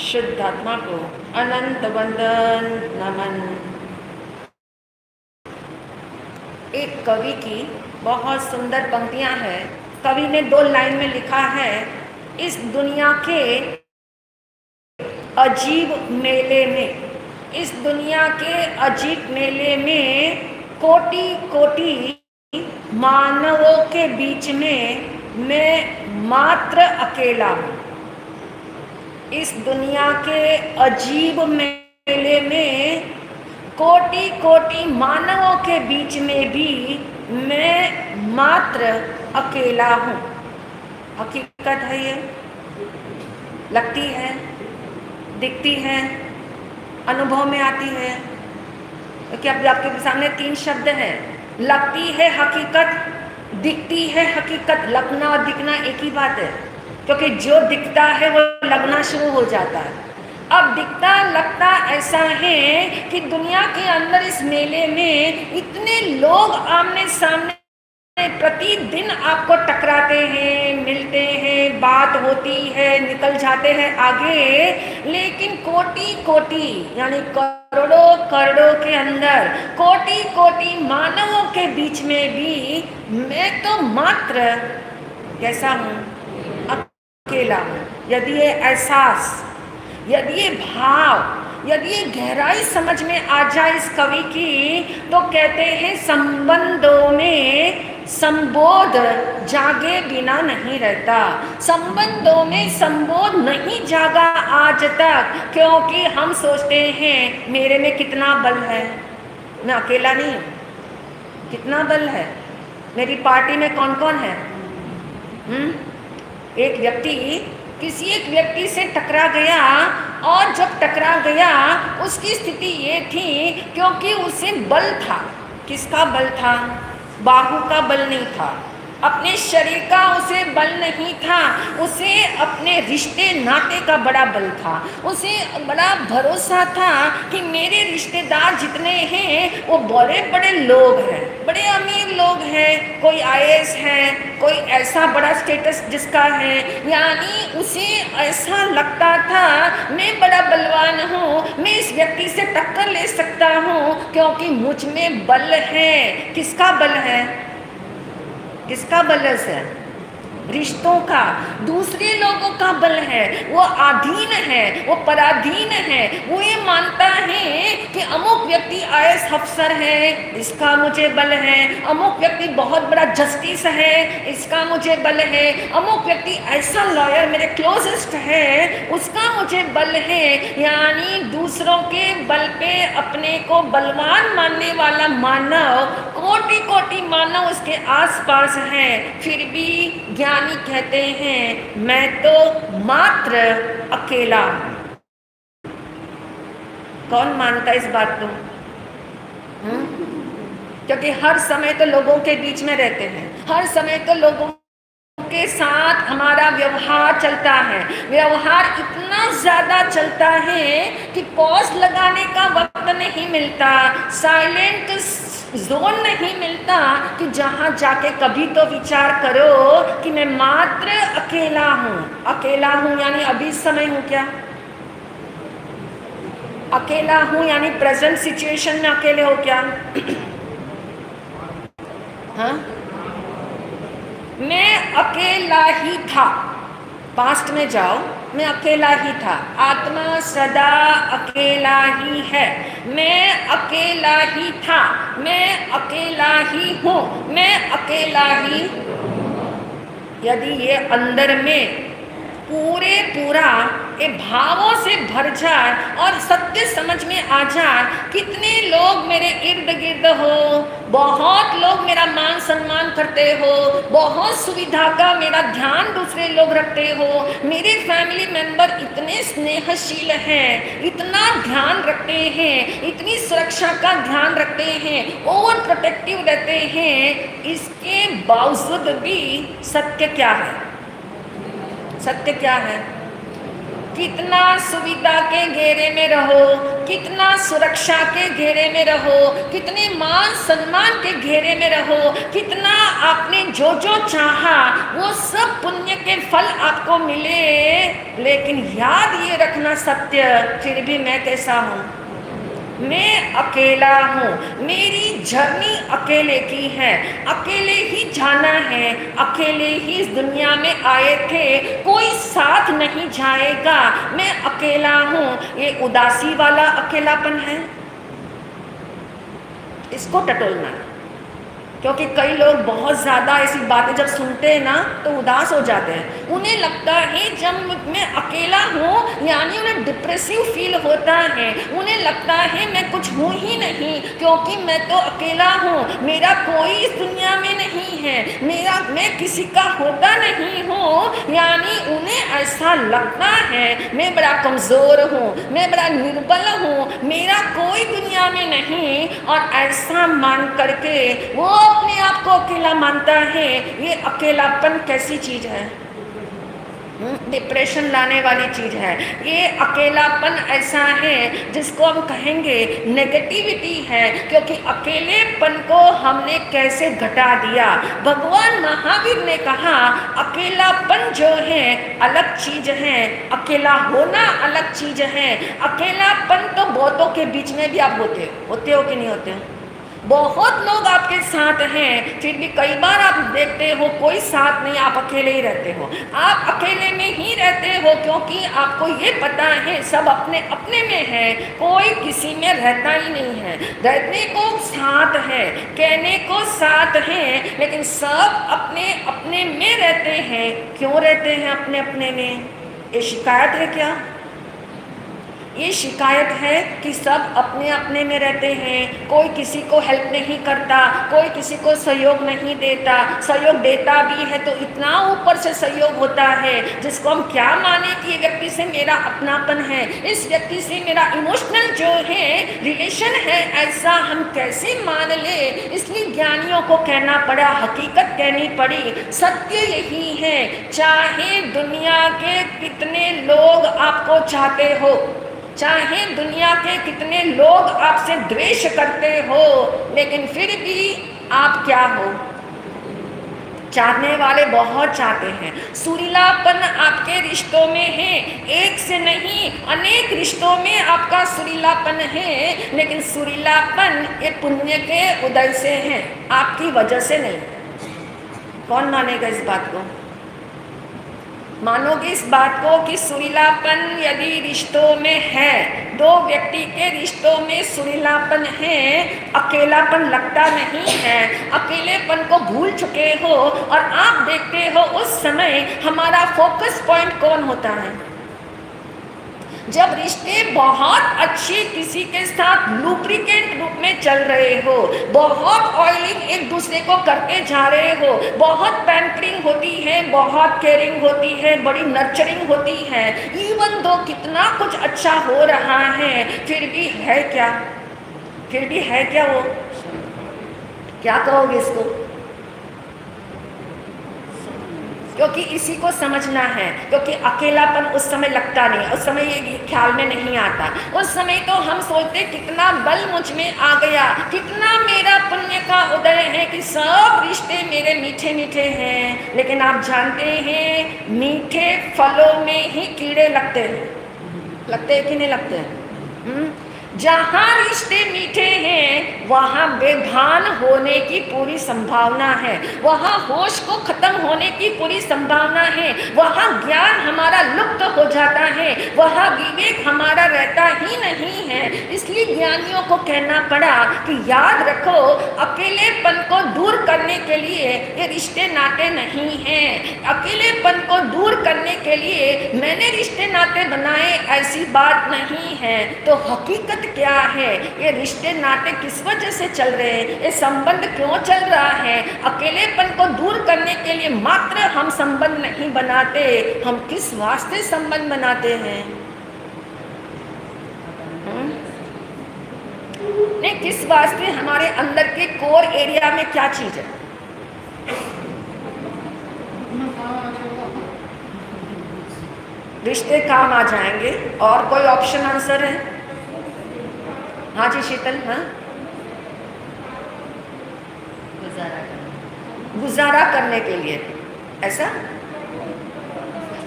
शुद्ध आत्मा को अनंत वंदन नमन। एक कवि की बहुत सुंदर पंक्तियां हैं। कवि ने 2 लाइन में लिखा है, इस दुनिया के अजीब मेले में, इस दुनिया के अजीब मेले में कोटि कोटि मानवों के बीच में मैं मात्र अकेला हूँ। इस दुनिया के अजीब मेले में कोटि कोटि मानवों के बीच में भी मैं मात्र अकेला हूँ। हकीकत है ये, लगती है, दिखती है, अनुभव में आती है। क्योंकि अब आपके सामने 3 शब्द हैं, लगती है हकीकत, दिखती है हकीकत। लगना और दिखना एक ही बात है, क्योंकि जो दिखता है वो लगना शुरू हो जाता है। अब दिखता लगता ऐसा है कि दुनिया के अंदर इस मेले में इतने लोग आमने सामने प्रतिदिन आपको टकराते हैं, मिलते हैं, बात होती है, निकल जाते हैं आगे, लेकिन कोटि कोटि यानी करोड़ों करोड़ों के अंदर कोटि कोटि मानवों के बीच में भी मैं तो मात्र कैसा हूँ, अकेला हूँ। यदि ये एहसास, यदि ये भाव, यदि ये गहराई समझ में आ जाए इस कवि की, तो कहते हैं संबंधों में संबोध जागे बिना नहीं रहता। संबंधों में संबोध नहीं जागा आज तक, क्योंकि हम सोचते हैं मेरे में कितना बल है, मैं अकेला नहीं हूँ। कितना बल है, मेरी पार्टी में कौन कौन है। एक व्यक्ति किसी एक व्यक्ति से टकरा गया, और जब टकरा गया उसकी स्थिति ये थी, क्योंकि उसे बल था। किसका बल था? बाहु का बल नहीं था, अपने शरीर का उसे बल नहीं था, उसे अपने रिश्ते नाते का बड़ा बल था। उसे बड़ा भरोसा था कि मेरे रिश्तेदार जितने हैं वो बड़े बड़े लोग हैं, बड़े अमीर लोग हैं, कोई आईएएस है, कोई ऐसा बड़ा स्टेटस जिसका है। यानी उसे ऐसा लगता था मैं बड़ा बलवान हूँ, मैं इस व्यक्ति से टक्कर ले सकता हूँ, क्योंकि मुझ में बल है। किसका बल है? किसका बल है? रिश्तों का, दूसरे लोगों का बल है। वो अधीन है, वो पराधीन है। वो ये मानता है कि अमुक व्यक्ति आईएएस अफसर है, इसका मुझे बल है। अमुक व्यक्ति बहुत बड़ा जस्टिस है, इसका मुझे बल है। अमुक व्यक्ति ऐसा लॉयर मेरे क्लोजेस्ट है, उसका मुझे बल है। यानी दूसरों के बल पे अपने को बलवान मानने वाला मानव, कोटि कोटि मानव उसके आसपास है, फिर भी ज्ञानी कहते हैं मैं तो मात्र अकेला हूं। कौन मानता इस बात को? क्योंकि हर समय तो लोगों के बीच में रहते हैं, हर समय तो लोगों के साथ हमारा व्यवहार चलता है। व्यवहार इतना ज्यादा चलता है कि पॉज लगाने का वक्त नहीं मिलता, साइलेंट जोन नहीं मिलता कि जहां जाके कभी तो विचार करो कि मैं मात्र अकेला हूं। अकेला हूं यानी अभी समय हूं क्या? अकेला हूं यानी प्रेजेंट सिचुएशन में अकेले हो क्या? हाँ, मैं अकेला ही था। पास्ट में जाओ, मैं अकेला ही था। आत्मा सदा अकेला ही है। मैं अकेला ही था, मैं अकेला ही हूँ, मैं अकेला ही। यदि ये अंदर में पूरा ये भावों से भर जाए और सत्य समझ में आ जाए, कितने लोग मेरे इर्द गिर्द हो, बहुत लोग मेरा मान सम्मान करते हो, बहुत सुविधा का मेरा ध्यान दूसरे लोग रखते हो, मेरे फैमिली मेंबर इतने स्नेहशील हैं, इतना ध्यान रखते हैं, इतनी सुरक्षा का ध्यान रखते हैं, ओवर प्रोटेक्टिव रहते हैं, इसके बावजूद भी सत्य क्या है? सत्य क्या है? कितना सुविधा के घेरे में रहो, कितना सुरक्षा के घेरे में रहो, कितने मान सम्मान के घेरे में रहो, कितना आपने जो जो चाहा वो सब पुण्य के फल आपको मिले, लेकिन याद ये रखना सत्य, फिर भी मैं कैसा हूँ? मैं अकेला हूँ। मेरी जर्नी अकेले की है, अकेले ही जाना है, अकेले ही इस दुनिया में आए थे, कोई साथ नहीं जाएगा, मैं अकेला हूँ। ये उदासी वाला अकेलापन है, इसको टटोलना है। क्योंकि कई लोग बहुत ज़्यादा ऐसी बातें जब सुनते हैं ना तो उदास हो जाते हैं। उन्हें लगता है जब मैं अकेला हूँ यानी उन्हें डिप्रेसिव फील होता है, उन्हें लगता है मैं कुछ हूँ ही नहीं, क्योंकि मैं तो अकेला हूँ, मेरा कोई इस दुनिया में नहीं है, मैं किसी का होता नहीं हूँ। यानी उन्हें ऐसा लगता है मैं बड़ा कमज़ोर हूँ, मैं बड़ा निर्बल हूँ, मेरा कोई दुनिया में नहीं, और ऐसा मान करके वो अपने आप को अकेला मानता है। ये अकेलापन कैसी चीज है? डिप्रेशन लाने वाली चीज है। ये अकेलापन ऐसा है जिसको हम कहेंगे नेगेटिविटी है, क्योंकि अकेलेपन को हमने कैसे घटा दिया। भगवान महावीर ने कहा अकेलापन जो है अलग चीज है, अकेला होना अलग चीज है। अकेलापन तो बहुतों के बीच में भी आप होते हो कि नहीं होते? बहुत लोग आपके साथ हैं, फिर भी कई बार आप देखते हो कोई साथ नहीं, आप अकेले ही रहते हो। आप अकेले में ही रहते हो क्योंकि आपको ये पता है सब अपने अपने में है, कोई किसी में रहता ही नहीं है। रहने को साथ है, कहने को साथ है, लेकिन सब अपने अपने में रहते हैं। क्यों रहते हैं अपने अपने में? ये शिकायत है क्या? ये शिकायत है कि सब अपने अपने में रहते हैं, कोई किसी को हेल्प नहीं करता, कोई किसी को सहयोग नहीं देता, सहयोग देता भी है तो इतना ऊपर से सहयोग होता है जिसको हम क्या माने कि ये व्यक्ति से मेरा अपनापन है, इस व्यक्ति से मेरा इमोशनल जो है रिलेशन है, ऐसा हम कैसे मान ले। इसलिए ज्ञानियों को कहना पड़ा, हकीकत कहनी पड़ी। सत्य यही है, चाहे दुनिया के कितने लोग आपको चाहते हो, चाहे दुनिया के कितने लोग आपसे द्वेष करते हो, लेकिन फिर भी आप क्या हो? चाहने वाले बहुत चाहते हैं। सुरीलापन आपके रिश्तों में है, एक से नहीं अनेक रिश्तों में आपका सुरीलापन है, लेकिन सुरीलापन ये पुण्य के उदय से है, आपकी वजह से नहीं। कौन मानेगा इस बात को? मानोगे इस बात को कि सुरीलापन यदि रिश्तों में है, दो व्यक्ति के रिश्तों में सुरीलापन है, अकेलापन लगता नहीं है, अकेलेपन को भूल चुके हो, और आप देखते हो उस समय हमारा फोकस पॉइंट कौन होता है? जब रिश्ते बहुत अच्छे किसी के साथ लुब्रिकेंट रूप में चल रहे हो, बहुत ऑयलिंग एक दूसरे को करके जा रहे हो, बहुत पैम्परिंग होती है, बहुत केयरिंग होती है, बड़ी नर्चरिंग होती है, इवन दो कितना कुछ अच्छा हो रहा है, फिर भी है क्या? फिर भी है क्या? वो क्या कहोगे इसको? क्योंकि इसी को समझना है, क्योंकि अकेलापन उस समय लगता नहीं, उस समय ये ख्याल में नहीं आता। उस समय तो हम सोचते कितना बल मुझ में आ गया, कितना मेरा पुण्य का उदय है कि सब रिश्ते मेरे मीठे मीठे हैं। लेकिन आप जानते हैं मीठे फलों में ही कीड़े लगते हैं कि नहीं लगते हैं? जहाँ रिश्ते मीठे हैं वहाँ बेभान होने की पूरी संभावना है, वहाँ होश को खत्म होने की पूरी संभावना है, वहाँ ज्ञान हमारा लुप्त हो जाता है, वहाँ विवेक हमारा रहता ही नहीं है। इसलिए ज्ञानियों को कहना पड़ा कि याद रखो, अकेलेपन को दूर करने के लिए ये रिश्ते नाते नहीं हैं। अकेलेपन को दूर करने के लिए मैंने रिश्ते नाते बनाए, ऐसी बात नहीं है। तो हकीकत क्या है, ये रिश्ते नाते किस वजह से चल रहे हैं, ये संबंध क्यों चल रहा है? अकेलेपन को दूर करने के लिए मात्र हम संबंध नहीं बनाते, हम किस वास्ते संबंध बनाते हैं? नहीं, किस वास्ते? हमारे अंदर के कोर एरिया में क्या चीज है? रिश्ते काम आ जाएंगे। और कोई ऑप्शन आंसर है? हाँ जी शीतल। हाँ, गुजारा करने के लिए, ऐसा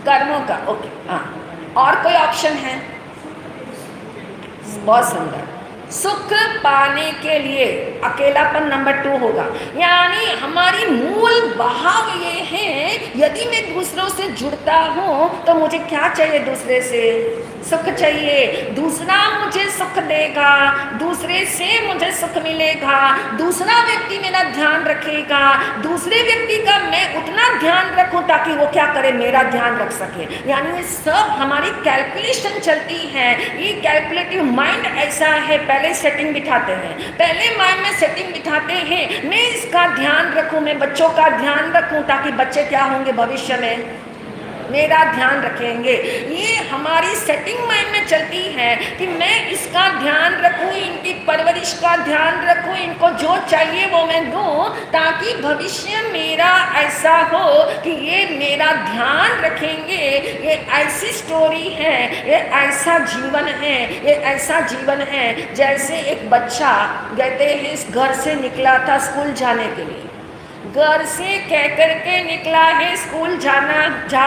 कर्मों का। ओके, हाँ। और कोई ऑप्शन है? बहुत सुंदर। सुख पाने के लिए अकेलापन नंबर 2 होगा। यानी हमारी मूल बहाव ये है, यदि मैं दूसरों से जुड़ता हूँ तो मुझे क्या चाहिए? दूसरे से सुख चाहिए। दूसरा मुझे सुख देगा, दूसरे से मुझे सुख मिलेगा, दूसरा व्यक्ति मेरा ध्यान रखेगा, दूसरे व्यक्ति का मैं उतना ध्यान रखूं ताकि वो क्या करे? मेरा ध्यान रख सके। यानी ये सब हमारी कैलकुलेशन चलती है। ये कैलकुलेटिव माइंड ऐसा है, पहले सेटिंग बिठाते हैं, पहले माइंड में सेटिंग बिठाते हैं, मैं इसका ध्यान रखूं, मैं बच्चों का ध्यान रखूं ताकि बच्चे क्या होंगे भविष्य में? मेरा ध्यान रखेंगे। ये हमारी सेटिंग माइंड में चलती है कि मैं इसका ध्यान रखूं, इनकी परवरिश का ध्यान रखूं, इनको जो चाहिए वो मैं दूं ताकि भविष्य मेरा ऐसा हो कि ये मेरा ध्यान रखेंगे। ये ऐसी स्टोरी है, ये ऐसा जीवन है, ये ऐसा जीवन है जैसे एक बच्चा कहते हैं इस घर से निकला था स्कूल जाने के लिए, घर से कह कर के निकला है स्कूल जा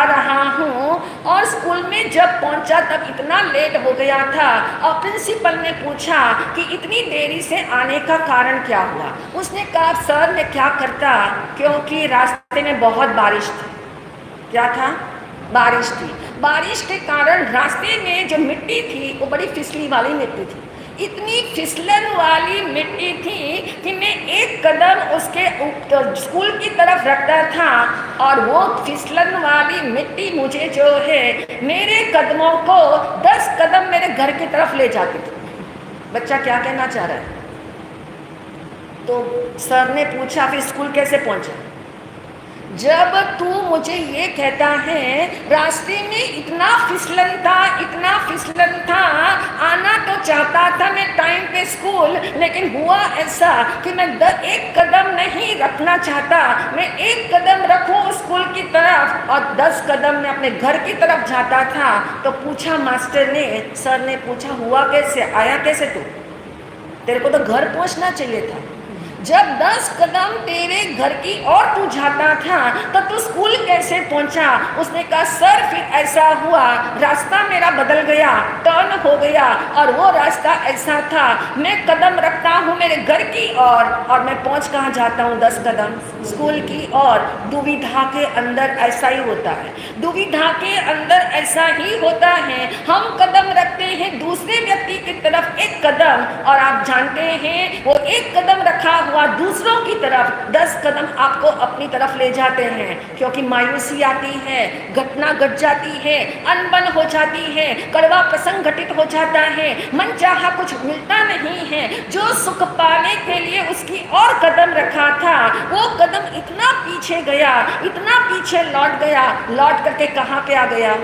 रहा हूँ, और स्कूल में जब पहुँचा तब इतना लेट हो गया था और प्रिंसिपल ने पूछा कि इतनी देरी से आने का कारण क्या हुआ। उसने कहा सर मैं क्या करता, क्योंकि रास्ते में बहुत बारिश थी। क्या था? बारिश थी। बारिश के कारण रास्ते में जो मिट्टी थी वो बड़ी फिसली वाली मिट्टी थी, इतनी फिसलन वाली मिट्टी थी कि मैं एक कदम उसके स्कूल की तरफ रखता था और वो फिसलन वाली मिट्टी मुझे जो है मेरे कदमों को 10 कदम मेरे घर की तरफ ले जाती थी। बच्चा क्या कहना चाह रहा है? तो सर ने पूछा फिर स्कूल कैसे पहुंचा? जब तू मुझे ये कहता है रास्ते में इतना फिसलन था, इतना फिसलन था, आना तो चाहता था मैं टाइम पे स्कूल, लेकिन हुआ ऐसा कि मैं एक कदम नहीं रखना चाहता, मैं एक कदम रखूं स्कूल की तरफ और 10 कदम मैं अपने घर की तरफ जाता था। तो पूछा मास्टर ने, सर ने पूछा हुआ कैसे, आया कैसे तू? तेरे को तो घर पहुंचना चाहिए था। जब 10 कदम तेरे घर की ओर तू जाता था तो तू स्कूल कैसे पहुंचा? उसने कहा सर फिर ऐसा हुआ, रास्ता मेरा बदल गया, टर्न हो गया और वो रास्ता ऐसा था, मैं कदम रखता हूँ मेरे घर की ओर और मैं पहुंच कहाँ जाता हूँ? 10 कदम स्कूल की ओर। दुविधा के अंदर ऐसा ही होता है, दुविधा के अंदर ऐसा ही होता है। हम कदम रखते हैं दूसरे व्यक्ति की तरफ एक कदम, और आप जानते हैं वो एक कदम रखा दूसरों की तरफ 10 कदम आपको अपनी तरफ ले जाते हैं, क्योंकि मायूसी आती है, घटना घट जाती है, अनबन हो जाती है, कड़वा प्रसंग घटित हो जाता है, मन चाहा कुछ मिलता नहीं है। जो सुख पाने के लिए उसकी और कदम रखा था वो कदम इतना पीछे गया, इतना पीछे लौट गया, लौट करके कहाँ पे आ गया?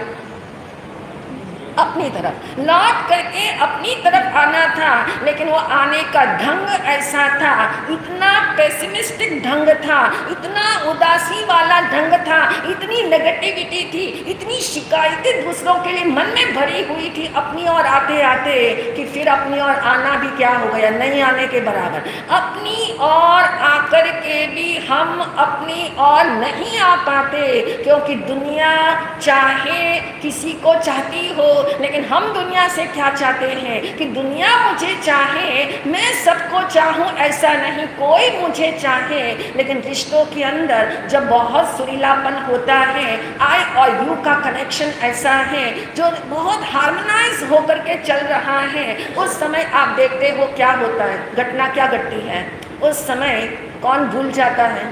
अपनी तरफ लौट करके अपनी तरफ आना था। लेकिन वो आने का ढंग ऐसा था, इतना पेसिमिस्टिक ढंग था, इतना उदासी वाला ढंग था, इतनी नेगेटिविटी थी, इतनी शिकायतें दूसरों के लिए मन में भरी हुई थी अपनी ओर आते आते, कि फिर अपनी ओर आना भी क्या हो गया? नहीं आने के बराबर। अपनी ओर आकर के भी हम अपनी ओर नहीं आ पाते, क्योंकि दुनिया चाहे किसी को चाहती हो, लेकिन हम दुनिया से क्या चाहते हैं कि दुनिया मुझे चाहे, मैं सबको चाहूँ ऐसा नहीं, कोई मुझे चाहे, लेकिन रिश्तों के अंदर जब बहुत सुरीलापन होता है, आई और यू का कनेक्शन ऐसा है जो बहुत हार्मोनाइज होकर के चल रहा है, उस समय आप देखते हो क्या होता है, घटना क्या घटती है। उस समय कौन भूल जाता है?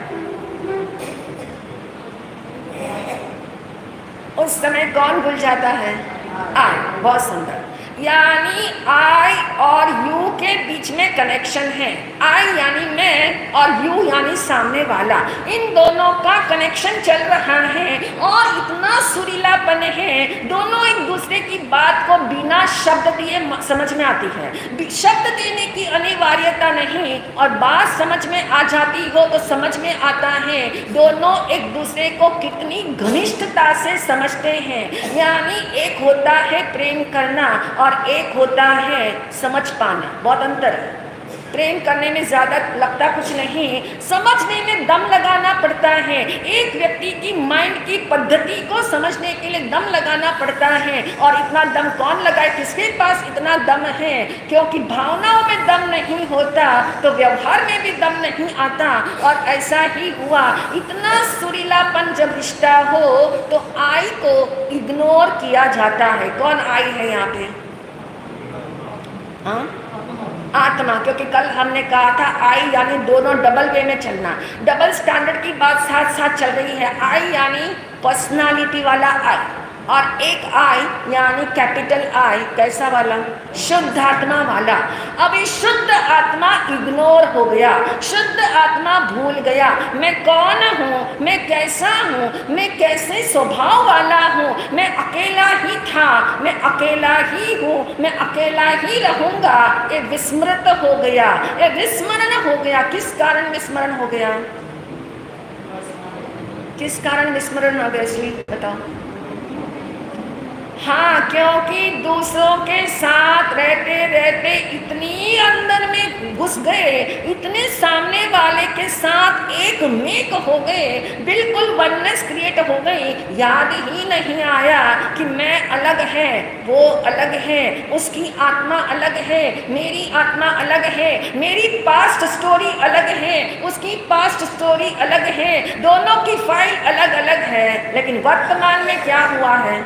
उस समय कौन भूल जाता है? आई। बहुत सुंदर। यानी आई और यू के बीच में कनेक्शन है। आई यानी मैं और यू यानी सामने वाला, इन दोनों का कनेक्शन चल रहा है और इतना सुरीलापन है, दोनों एक दूसरे की बात को बिना शब्द दिए समझ में आती है। शब्द देने की अनिवार्यता नहीं, और बात समझ में आ जाती हो तो समझ में आता है दोनों एक दूसरे को कितनी घनिष्ठता से समझते हैं। यानी एक होता है प्रेम करना और एक होता है समझ पाना। बहुत अंतर है। प्रेम करने में ज़्यादा लगता कुछ नहीं, समझने में दम लगाना पड़ता है। एक व्यक्ति की माइंड की पद्धति को समझने के लिए दम लगाना पड़ता है, और इतना दम कौन लगाए, किसके पास इतना दम है? क्योंकि भावनाओं में दम नहीं होता तो व्यवहार में भी दम नहीं आता। और ऐसा ही हुआ, इतना सुरीलापन जब रिश्ता हो तो आई को इग्नोर किया जाता है। कौन आई है यहाँ पे? हाँ, आत्मा। क्योंकि कल हमने कहा था आई यानी दोनों डबल वे में चलना, डबल स्टैंडर्ड की बात साथ साथ चल रही है। आई यानी पर्सनालिटी वाला आई, और एक आई यानी कैपिटल आई कैसा वाला? शुद्ध आत्मा वाला। अब ये शुद्ध आत्मा इग्नोर हो गया, शुद्ध आत्मा भूल गया मैं कौन हूँ, मैं कैसा हूँ, मैं कैसे स्वभाव वाला हूँ, मैं अकेला ही था, मैं अकेला ही हूँ, मैं अकेला ही रहूँगा। ये विस्मृत हो गया, ये विस्मरण हो गया। किस कारण विस्मरण हो गया? किस कारण विस्मरण हो गया? इसलिए बताओ। हाँ, क्योंकि दूसरों के साथ रहते रहते इतनी अंदर में घुस गए, इतने सामने वाले के साथ एक मेक हो गए, बिल्कुल वननेस क्रिएट हो गई। याद ही नहीं आया कि मैं अलग है, वो अलग है, उसकी आत्मा अलग है, मेरी आत्मा अलग है, मेरी पास्ट स्टोरी अलग है, उसकी पास्ट स्टोरी अलग है, दोनों की फाइल अलग अलग है। लेकिन वर्तमान में क्या हुआ है?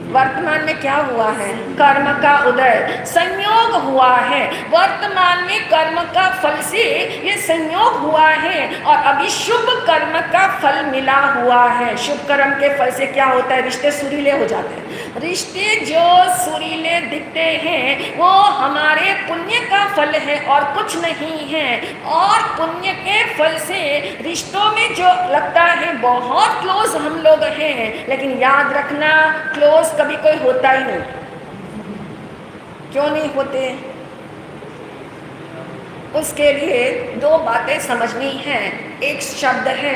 वर्तमान में क्या हुआ है? कर्म का उदय, संयोग हुआ है। वर्तमान में कर्म का फल से ये संयोग हुआ है, और अभी शुभ कर्म का फल मिला हुआ है। शुभ कर्म के फल से क्या होता है? रिश्ते सुरीले हो जाते हैं। रिश्ते जो सुरीले दिखते हैं वो हमारे पुण्य का फल है और कुछ नहीं है। और पुण्य के फल से रिश्तों में जो लगता है बहुत क्लोज हम लोग हैं, लेकिन याद रखना क्लोज कभी कोई होता ही नहीं। क्यों नहीं होते? उसके लिए दो बातें समझनी है। एक शब्द है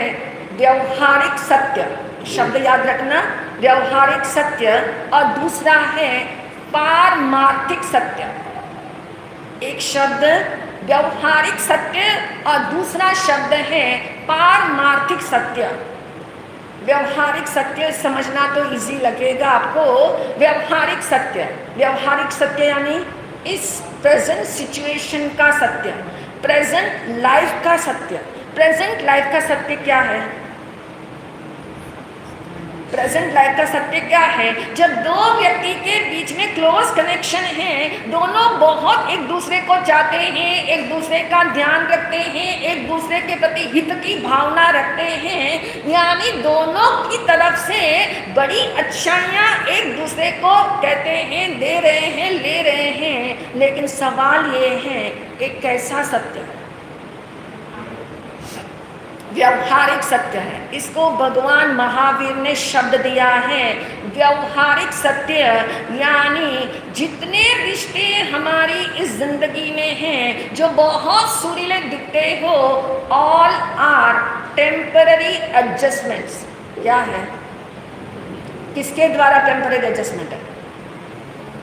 व्यवहारिक सत्य, शब्द याद रखना, व्यवहारिक सत्य, और दूसरा है पारमार्थिक सत्य। एक शब्द व्यवहारिक सत्य और दूसरा शब्द है पारमार्थिक सत्य। व्यवहारिक सत्य समझना तो इजी लगेगा आपको। व्यवहारिक सत्य, व्यवहारिक सत्य यानी इस प्रेजेंट सिचुएशन का सत्य, प्रेजेंट लाइफ का सत्य। प्रेजेंट लाइफ का सत्य क्या है? प्रेजेंट लाइफ का सत्य क्या है? जब दो व्यक्ति के बीच में क्लोज कनेक्शन है, दोनों बहुत एक दूसरे को चाहते हैं, एक दूसरे का ध्यान रखते हैं, एक दूसरे के प्रति हित की भावना रखते हैं, यानी दोनों की तरफ से बड़ी अच्छाइयाँ एक दूसरे को कहते हैं, दे रहे हैं, ले रहे हैं। लेकिन सवाल ये है एक कैसा सत्य है? व्यवहारिक सत्य है। इसको भगवान महावीर ने शब्द दिया है व्यवहारिक सत्य। यानी जितने रिश्ते हमारी इस जिंदगी में हैं जो बहुत सुरीले दिखते हो, ऑल आर टेम्पररी एडजस्टमेंट्स। क्या है? किसके द्वारा टेम्पररी एडजस्टमेंट है?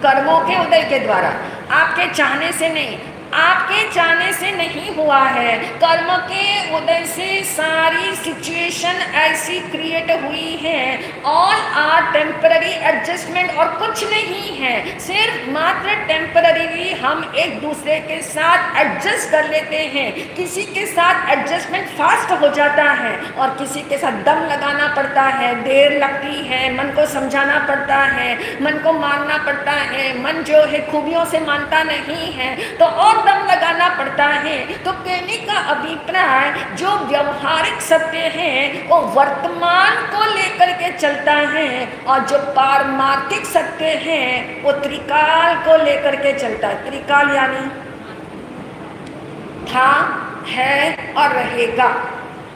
कर्मों के उदय के द्वारा। आपके चाहने से नहीं, आपके चाहने से नहीं हुआ है। कर्म के उदय से सारी सिचुएशन ऐसी क्रिएट हुई है। ऑल आर टेम्पररी एडजस्टमेंट और कुछ नहीं है, सिर्फ मात्र टेम्पररी हम एक दूसरे के साथ एडजस्ट कर लेते हैं। किसी के साथ एडजस्टमेंट फास्ट हो जाता है और किसी के साथ दम लगाना पड़ता है, देर लगती है, मन को समझाना पड़ता है, मन को मानना पड़ता है। मन जो है खूबियों से मानता नहीं है तो और दम लगाना पड़ता है। तो कहने का अभिप्राय जो व्यवहारिक सत्य है वो वर्तमान को लेकर के चलता है और जो पारमार्थिक सत्य है वो त्रिकाल को लेकर के चलता है। त्रिकाल यानी था, है और रहेगा।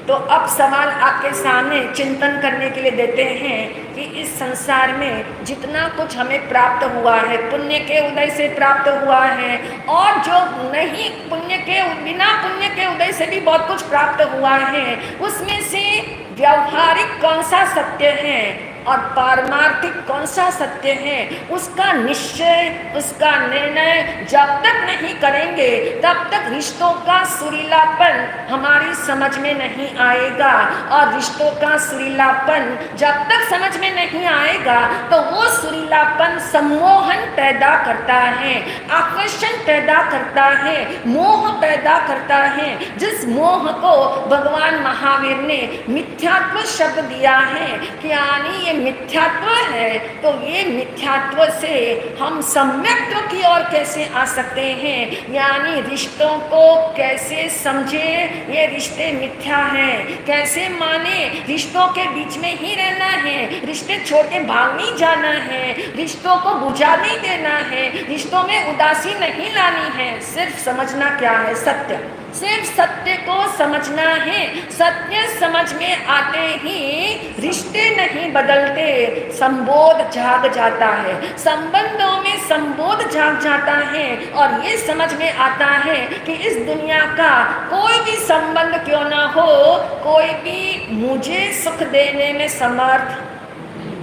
तो अब सवाल आपके सामने चिंतन करने के लिए देते हैं कि इस संसार में जितना कुछ हमें प्राप्त हुआ है, पुण्य के उदय से प्राप्त हुआ है, और जो नहीं बिना पुण्य के उदय से भी बहुत कुछ प्राप्त हुआ है, उसमें से व्यवहारिक कौन सा सत्य है और पारमार्थिक कौन सा सत्य है, उसका निश्चय, उसका निर्णय जब तक नहीं करेंगे तब तक रिश्तों का सुरीलापन हमारी समझ में नहीं आएगा। और रिश्तों का सुरीलापन जब तक समझ में नहीं आएगा तो वो सुरीलापन सम्मोहन पैदा करता है, आकर्षण पैदा करता है, मोह पैदा करता है। जिस मोह को भगवान महावीर ने मिथ्यात्व शब्द दिया है कि यानी ये मिथ्यात्व है, तो ये मिथ्यात्व से हम सम्यक्त्व की ओर कैसे आ सकते हैं, यानी रिश्तों को कैसे समझे ये रिश्ते मिथ्या हैं, कैसे माने रिश्तों के बीच में ही रहना है, रिश्ते छोड़ के भाग नहीं जाना है, रिश्तों को बुझा नहीं देना है, रिश्तों में उदासी नहीं लानी है। सिर्फ समझना क्या है, सत्य, सिर्फ सत्य को समझना है। सत्य समझ में आते ही रिश्ते नहीं बदलते, संबोध जाग जाता है, संबंधों में संबोध जाग जाता है। और ये समझ में आता है कि इस दुनिया का कोई भी संबंध क्यों ना हो, कोई भी मुझे सुख देने में समर्थ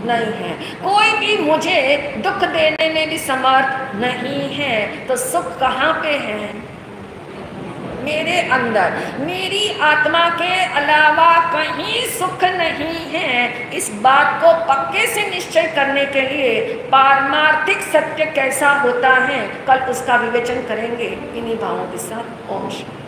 नहीं है, कोई भी मुझे दुख देने में भी समर्थ नहीं है। तो सुख कहाँ पे है? मेरे अंदर, मेरी आत्मा के अलावा कहीं सुख नहीं है। इस बात को पक्के से निश्चय करने के लिए पारमार्थिक सत्य कैसा होता है, कल उसका विवेचन करेंगे इन्हीं भावों के साथ। ओम शांति।